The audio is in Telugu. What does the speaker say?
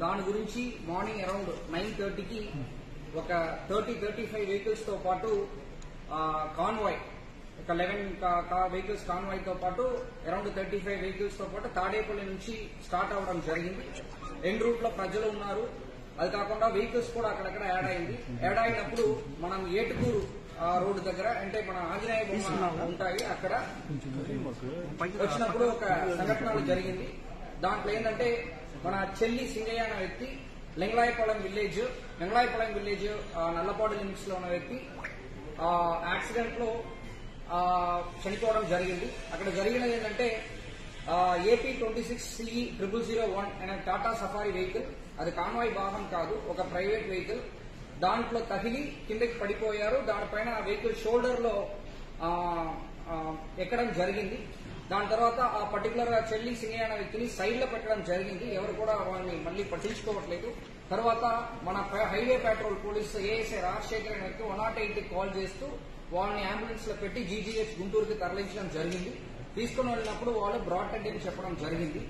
దాని గురించి మార్నింగ్ అరౌండ్ 9:30కి ఒక 35 వెహికల్స్ తో పాటు కాన్వాయ్ ఒక 11 వెహికల్స్ కాన్వాయ్ తో పాటు అరౌండ్ 35 వెహికల్స్ తో పాటు తాడేపల్లి నుంచి స్టార్ట్ అవడం జరిగింది. ఎండ్ రూట్ లో ప్రజలు ఉన్నారు. అది కాకుండా వెహికల్స్ కూడా అక్కడక్కడ యాడ్ అయింది. యాడ్ అయినప్పుడు మనం ఏటుకూరు రోడ్డు దగ్గర అంటే మన ఆంజనేయ బొమ్మ ఉంటాయి అక్కడ వచ్చినప్పుడు ఒక సంఘటన జరిగింది. దాంట్లో ఏంటంటే మన చెల్లి సింగయ్య అనే వ్యక్తి లింగలాయపాలెం విలేజ్ నల్లపాడు లిమిట్స్ లో ఉన్న వ్యక్తి యాక్సిడెంట్ లో చనిపోవడం జరిగింది. అక్కడ జరిగినది ఏంటంటే AP 26 CE 0001 అనే టాటా సఫారీ వెహికల్, అది కాన్వాయ్ వాహనం కాదు, ఒక ప్రైవేట్ వెహికల్. దాంట్లో తగిలి కిందకి పడిపోయారు. దానిపైన వెహికల్ షోల్డర్ లో ఎక్కడం జరిగింది. దాని తర్వాత ఆ పర్టికులర్ గా చెల్లి సింగయ్య అనే వ్యక్తిని సైడ్ లో పెట్టడం జరిగింది. ఎవరు కూడా వాళ్ళని మళ్ళీ పట్టించుకోవట్లేదు. తర్వాత మన highway petrol police ASI Rajasekhar అనే వ్యక్తి 108కి కాల్ చేస్తూ వాళ్ళని అంబులెన్స్ లో పెట్టి GGH గుంటూరుకి తరలించడం జరిగింది. తీసుకుని వెళ్ళినప్పుడు వాళ్ళు బ్రాడ్ డెడ్ అని చెప్పడం జరిగింది.